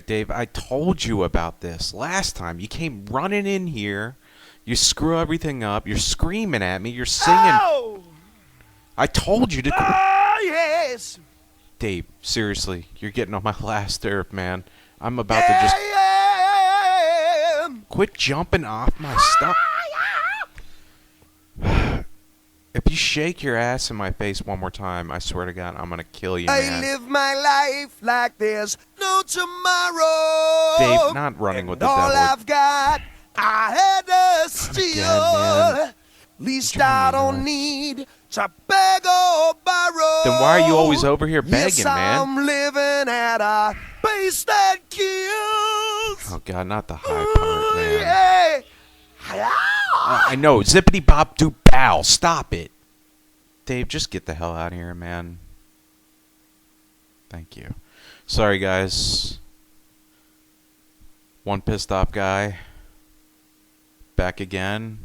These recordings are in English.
Dave, I told you about this last time. You came running in here. You screw everything up. You're screaming at me. You're singing. Oh! I told you to... Oh, yes! Dave, seriously, you're getting on my last nerve, man. I'm about to just... Quit jumping off my stuff. If you shake your ass in my face one more time, I swear to God, I'm going to kill you, man. I live my life like there's no tomorrow. Dave, not running with the devil. All I've got, I had to steal. man. Least I don't need to beg or borrow. Then why are you always over here begging, yes, man? I'm living at a pace that kills. Oh, God, not the high part, man. Yeah. I know. Zippity bop doo pow. Stop it. Dave, just get the hell out of here, man. Thank you. Sorry, guys. One pissed off guy. Back again.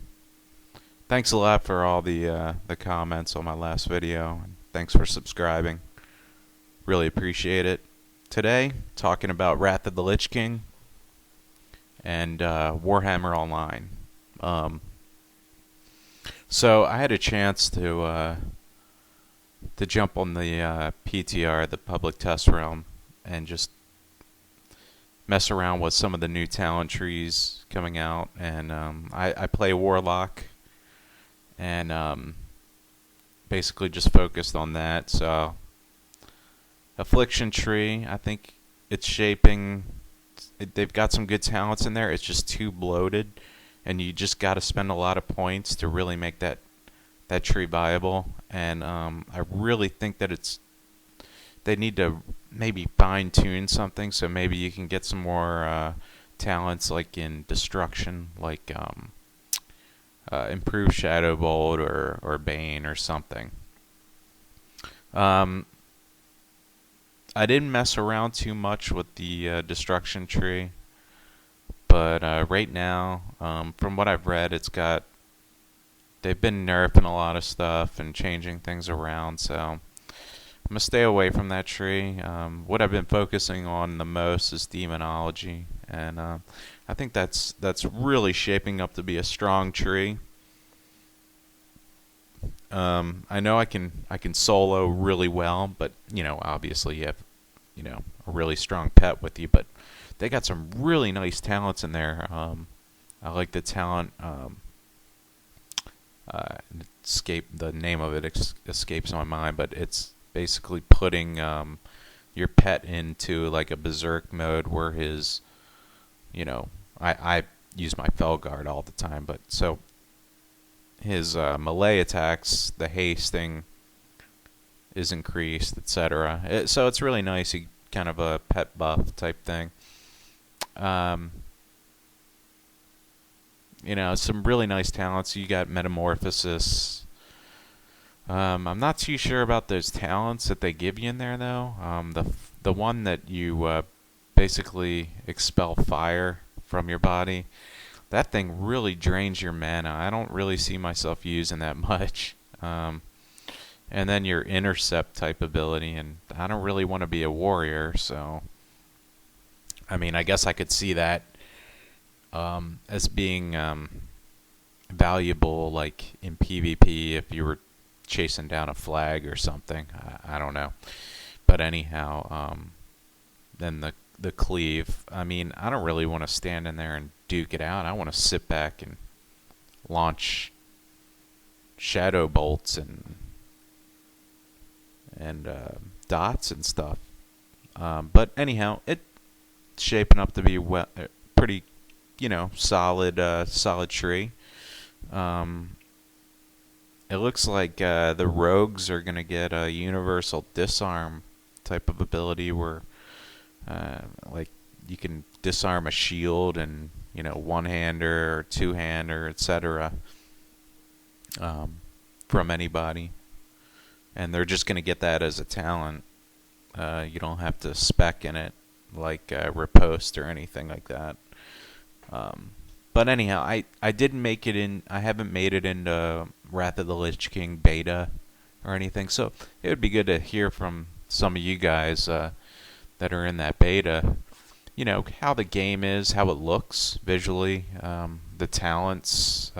Thanks a lot for all the comments on my last video. Thanks for subscribing. Really appreciate it. Today, talking about Wrath of the Lich King and Warhammer Online. So I had a chance to jump on the PTR, the public test realm, and just mess around with some of the new talent trees coming out. And I play Warlock, and basically just focused on that. So Affliction tree, I think it's shaping. They've got some good talents in there. It's just too bloated. And you just got to spend a lot of points to really make that tree viable. And I really think that they need to maybe fine-tune something, so maybe you can get some more talents like in Destruction, like improve Shadow Bolt or Bane or something. I didn't mess around too much with the Destruction tree. But right now, from what I've read, they've been nerfing a lot of stuff and changing things around, so I'm going to stay away from that tree. What I've been focusing on the most is Demonology, and I think that's really shaping up to be a strong tree. I know I can solo really well, but obviously you have a really strong pet with you, but they got some really nice talents in there. I like the talent. The name of it escapes my mind, but it's basically putting your pet into like a berserk mode where his, I use my Felguard all the time, but so his melee attacks, the hasting is increased, etc. So it's really nice. Kind of a pet buff type thing. Some really nice talents. You got Metamorphosis. I'm not too sure about those talents that they give you in there, though. The one that you basically expel fire from your body, that thing really drains your mana. I don't really see myself using that much. And then your Intercept type ability, and I don't really want to be a warrior, so... I mean, I guess I could see that as being valuable, like in PvP, if you were chasing down a flag or something. I don't know, but anyhow, then the cleave. I mean, I don't really want to stand in there and duke it out. I want to sit back and launch shadow bolts and dots and stuff. But anyhow, it's shaping up to be pretty, solid tree. It looks like the rogues are gonna get a universal disarm type of ability where, like, you can disarm a shield and one-hander or two-hander, etc. From anybody, and they're just gonna get that as a talent. You don't have to spec in it like Riposte or anything like that. But anyhow, I didn't make it in. I haven't made it into Wrath of the Lich King beta or anything. So it would be good to hear from some of you guys that are in that beta. how the game is, how it looks visually, the talents,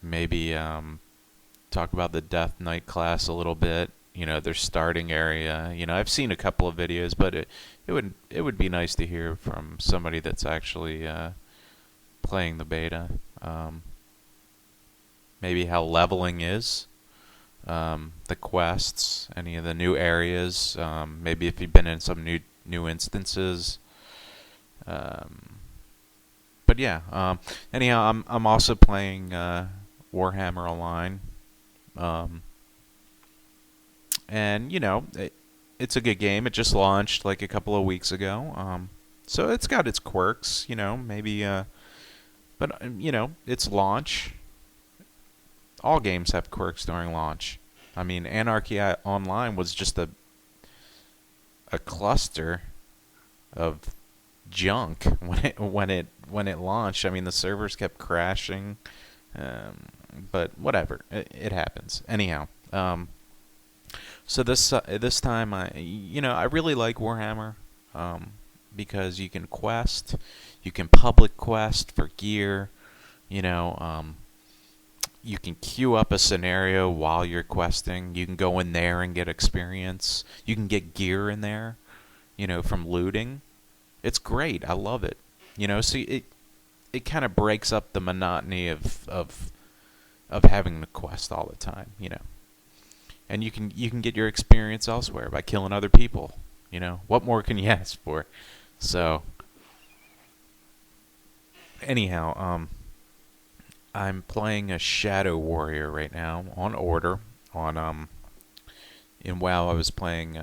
maybe talk about the Death Knight class a little bit. Their starting area. I've seen a couple of videos, but it would be nice to hear from somebody that's actually playing the beta. Maybe how leveling is, the quests, any of the new areas. Maybe if you've been in some new instances. But yeah. Anyhow, I'm also playing Warhammer Online. And it's a good game. It just launched like a couple of weeks ago. So it's got its quirks. Maybe. But it's launch. All games have quirks during launch. I mean, Anarchy Online was just a cluster of junk when it launched. I mean, the servers kept crashing, but whatever, it happens. Anyhow, so this time I really like Warhammer, because you can quest, you can public quest for gear, you can queue up a scenario while you're questing. You can go in there and get experience. You can get gear in there, from looting. It's great. I love it. So it kind of breaks up the monotony of having the quest all the time. And you can get your experience elsewhere by killing other people. What more can you ask for? So anyhow, I'm playing a Shadow Warrior right now on order. In WoW I was playing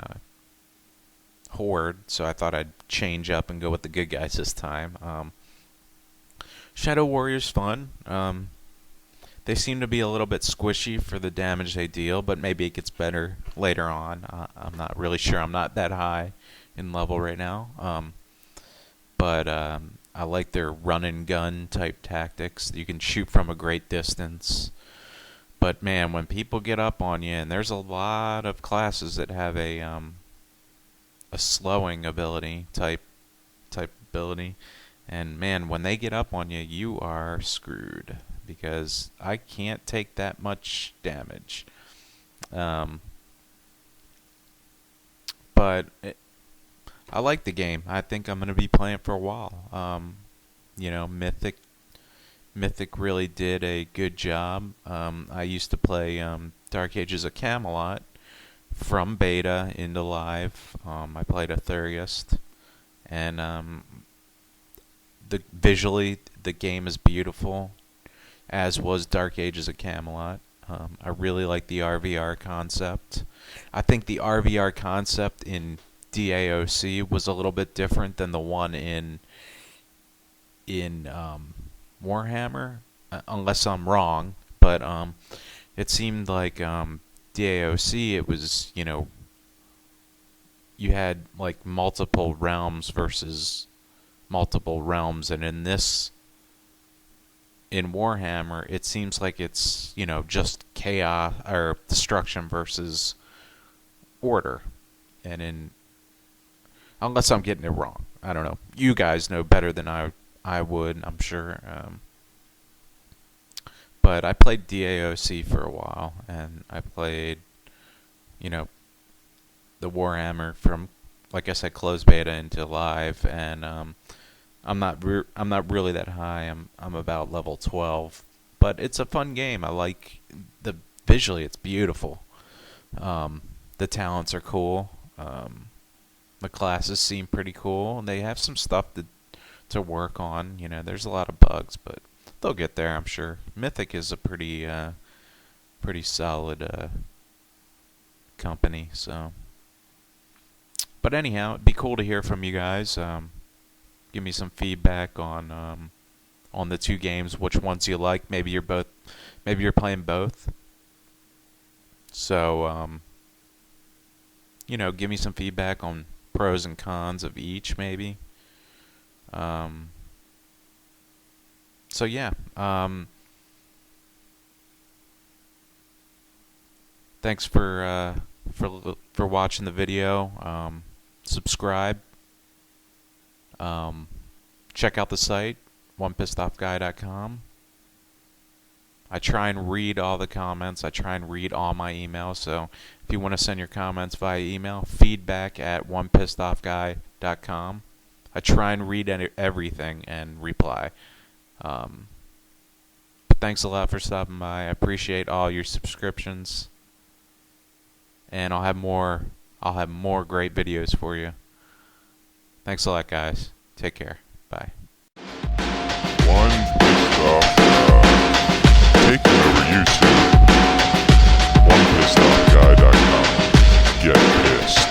Horde, so I thought I'd change up and go with the good guys this time. Shadow Warrior's fun. They seem to be a little bit squishy for the damage they deal, but maybe it gets better later on. I'm not really sure. I'm not that high in level right now. But I like their run and gun type tactics. You can shoot from a great distance. But man, when people get up on you, and there's a lot of classes that have a slowing ability type ability, and man, when they get up on you, you are screwed, because I can't take that much damage. But I like the game. I think I'm going to be playing for a while. Mythic really did a good job. I used to play Dark Ages of Camelot from beta into live. I played Aetheriust, and visually the game is beautiful, as was Dark Ages of Camelot. I really like the RVR concept. I think the RVR concept in DAOC was a little bit different than the one in Warhammer, unless I'm wrong. But it seemed like DAOC, it was, you had like multiple realms versus multiple realms, and in Warhammer, it seems like it's, just chaos or destruction versus order. And unless I'm getting it wrong, I don't know. You guys know better than I would, I'm sure. But I played DAOC for a while, and I played, the Warhammer from, like I said, closed beta into live, and I'm not really that high. I'm about level 12, but it's a fun game. I like visually, it's beautiful. The talents are cool. The classes seem pretty cool, and they have some stuff to work on. There's a lot of bugs, but they'll get there, I'm sure. Mythic is a pretty solid company. So, but anyhow, it'd be cool to hear from you guys. Give me some feedback on the two games, which ones you like. Maybe you're playing both. So, give me some feedback on pros and cons of each, maybe. So yeah. Thanks for watching the video. Subscribe Check out the site, onepissedoffguy.com. I try and read all the comments. I try and read all my emails. So if you want to send your comments via email, feedback@onepissedoffguy.com. I try and read everything and reply. But thanks a lot for stopping by. I appreciate all your subscriptions. And I'll have more great videos for you. Thanks a lot, guys. Take care. Bye. One pissed off taking over YouTube. OnePissedOffGuy.com. Get pissed.